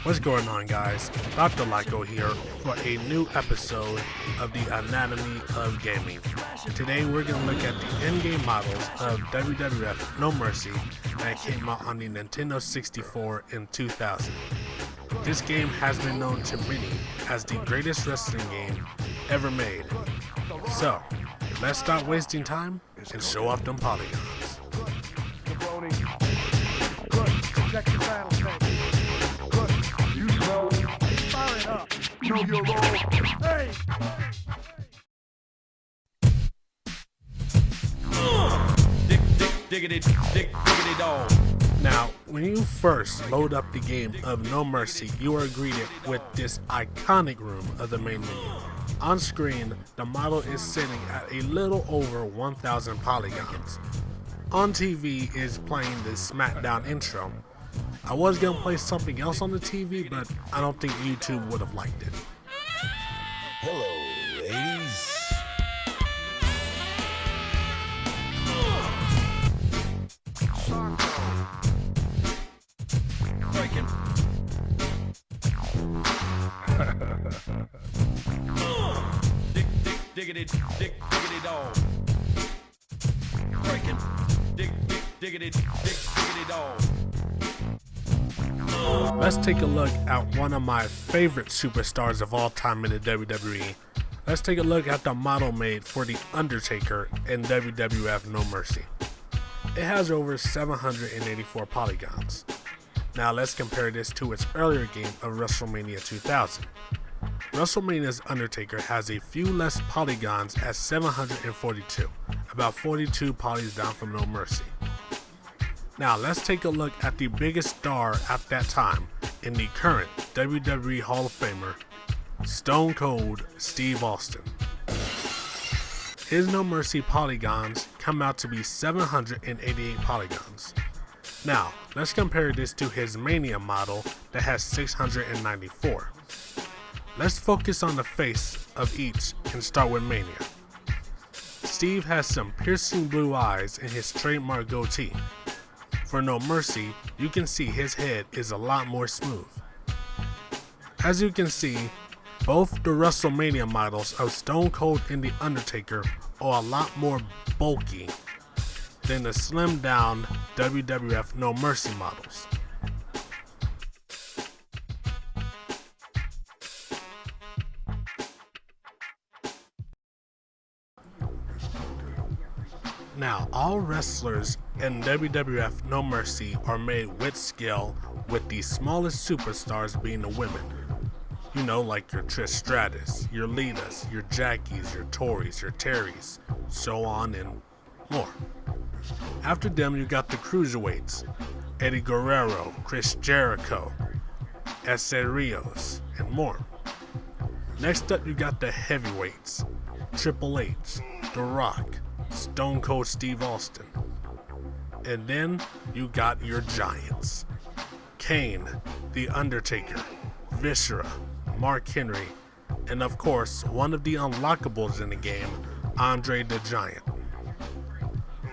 What's going on, guys? Dr. Lyko here for a new episode of the Anatomy of Gaming. Today we're going to look at the in-game models of WWF No Mercy that came out on the Nintendo 64 in 2000. This game has been known to many as the greatest wrestling game ever made. So, let's stop wasting time and show off them polygons. Know your role. Hey! Diggity dog. Now, when you first load up the game of No Mercy, you are greeted with this iconic room of the main menu. On screen, the model is sitting at a little over 1,000 polygons. On TV is playing the SmackDown intro. I was gonna play something else on the TV, but I don't think YouTube would have liked it. Hello, ladies. Breaking. Diggity dog. Breaking. Diggity dog. Let's take a look at one of my favorite superstars of all time in the WWE. Let's take a look at the model made for The Undertaker in WWF No Mercy. It has over 784 polygons. Now let's compare this to its earlier game of WrestleMania 2000. WrestleMania's Undertaker has a few less polygons at 742, about 42 polys down from No Mercy. Now let's take a look at the biggest star at that time in the current WWE Hall of Famer, Stone Cold Steve Austin. His No Mercy polygons come out to be 788 polygons. Now let's compare this to his Mania model that has 694. Let's focus on the face of each and start with Mania. Steve has some piercing blue eyes and his trademark goatee. For No Mercy, you can see his head is a lot more smooth. As you can see, both the WrestleMania models of Stone Cold and The Undertaker are a lot more bulky than the slimmed down WWF No Mercy models. Now, all wrestlers in WWF No Mercy are made with skill, with the smallest superstars being the women. You know, like your Trish Stratus, your Litas, your Jackies, your Tories, your Terrys, so on and more. After them, you got the cruiserweights, Eddie Guerrero, Chris Jericho, Essa Rios, and more. Next up, you got the heavyweights, Triple H, The Rock, Stone Cold Steve Austin. And then you got your giants, Kane, The Undertaker, Viscera, Mark Henry, and of course one of the unlockables in the game, Andre the Giant.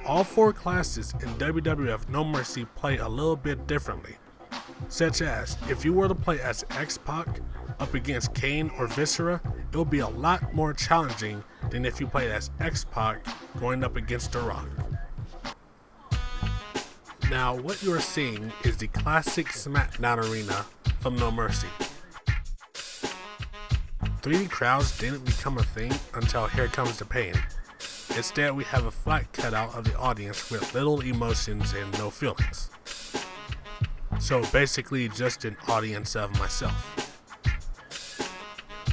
All four classes in WWF No Mercy play a little bit differently, such as if you were to play as X-Pac up against Kane or Viscera, it will be a lot more challenging than if you played as X-Pac going up against The Rock. Now what you are seeing is the classic SmackDown arena from No Mercy. 3D crowds didn't become a thing until Here Comes the Pain. Instead, we have a flat cutout of the audience with little emotions and no feelings. So basically just an audience of myself.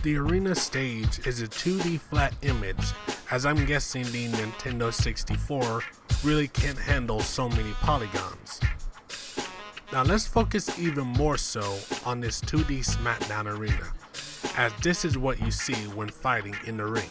The arena stage is a 2D flat image, as I'm guessing the Nintendo 64 really can't handle so many polygons. Now let's focus even more so on this 2D SmackDown arena, as this is what you see when fighting in the ring.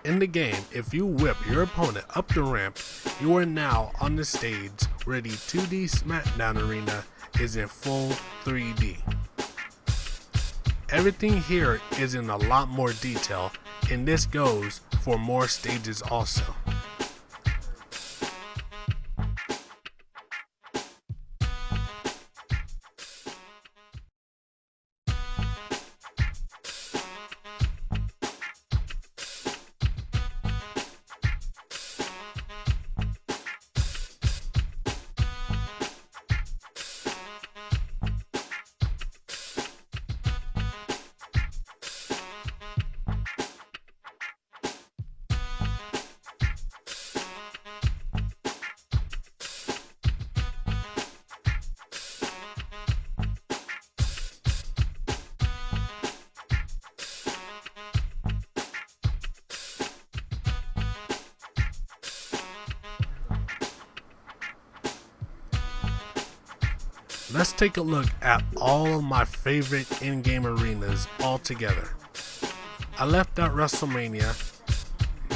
In the game, if you whip your opponent up the ramp, you are now on the stage where the 2D SmackDown arena is in full 3D. Everything here is in a lot more detail, and this goes for more stages also. Let's take a look at all of my favorite in-game arenas all together. I left out WrestleMania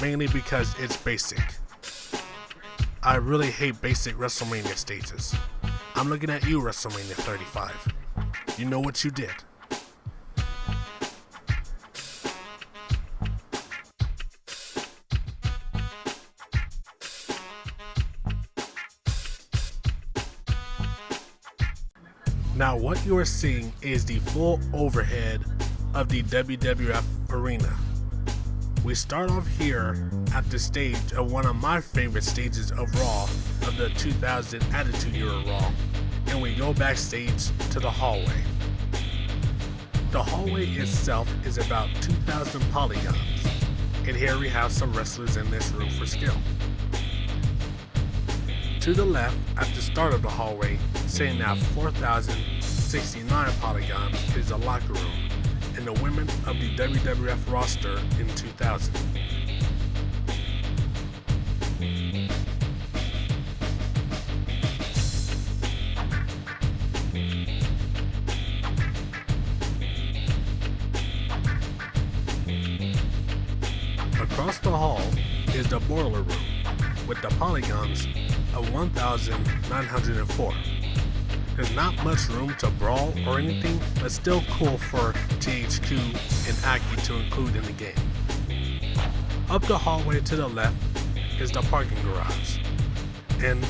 mainly because it's basic. I really hate basic WrestleMania stages. I'm looking at you, WrestleMania 35. You know what you did. Now what you are seeing is the full overhead of the WWF arena. We start off here at the stage of one of my favorite stages of Raw of the 2000 Attitude Era Raw, and we go backstage to the hallway. The hallway itself is about 2,000 polygons, and here we have some wrestlers in this room for skill. To the left, at the start of the hallway, sitting at 4,069 polygons, is the locker room and the women of the WWF roster in 2000. Across the hall is the boiler room with the polygons of 1,904. There's not much room to brawl or anything, but still cool for THQ and Aki to include in the game. Up the hallway to the left is the parking garage. And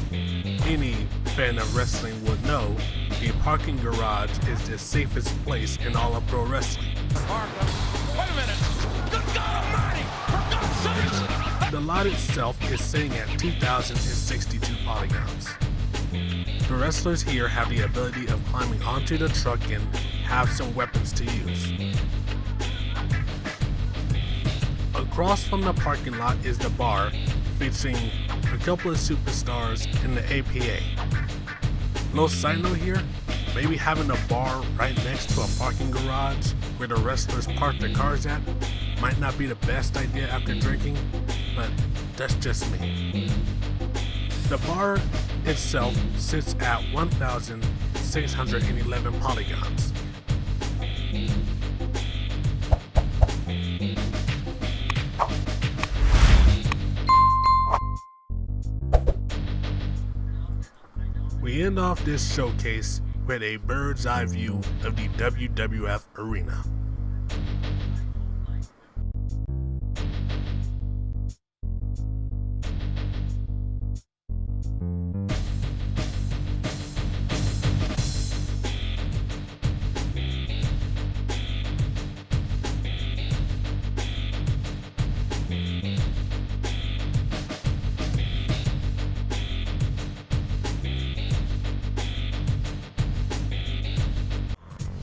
any fan of wrestling would know the parking garage is the safest place in all of pro wrestling. Wait a minute! Good God Almighty! For God's sakes! The lot itself is sitting at 2,062 polygons. The wrestlers here have the ability of climbing onto the truck and have some weapons to use. Across from the parking lot is the bar, featuring a couple of superstars in the APA. Little side note here, maybe having a bar right next to a parking garage where the wrestlers park their cars at might not be the best idea after drinking, but that's just me. The bar itself sits at 1,611 polygons. We end off this showcase with a bird's eye view of the WWF arena.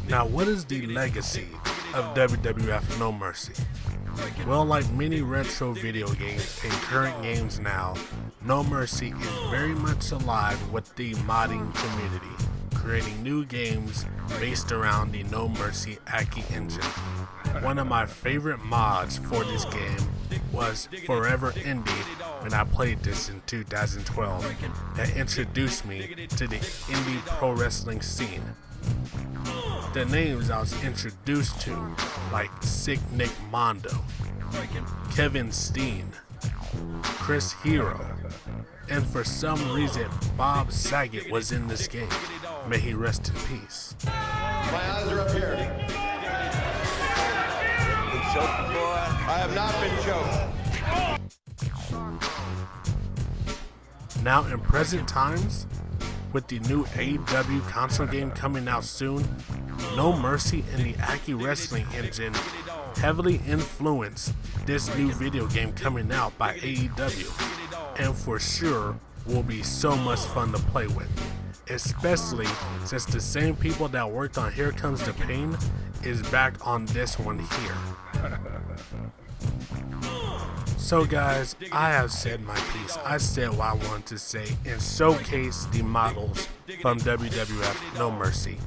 Now, what is the legacy of WWF No Mercy? Well, like many retro video games and current games now, No Mercy is very much alive with the modding community, creating new games based around the No Mercy Aki engine. One of my favorite mods for this game was Forever Indy when I played this in 2012 that introduced me to the indie pro wrestling scene. The names I was introduced to, like Sick Nick Mondo, Kevin Steen, Chris Hero, and for some reason Bob Saget was in this game. May he rest in peace. My eyes are up here. Been choked before? I have not been choked. Now in present times, with the new AEW console game coming out soon, No Mercy and the Aki Wrestling engine heavily influenced this new video game coming out by AEW, and for sure will be so much fun to play with, especially since the same people that worked on Here Comes the Pain is back on this one here. So guys, I have said my piece. I said what I wanted to say and showcase the models from WWF No Mercy.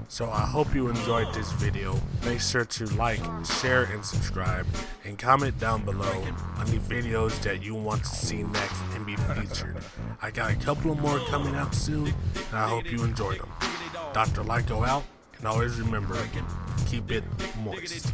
So I hope you enjoyed this video. Make sure to like, share, and subscribe, and comment down below on the videos that you want to see next and be featured. I got a couple more coming out soon, and I hope you enjoy them. Dr. Lyko out, and always remember, keep it moist.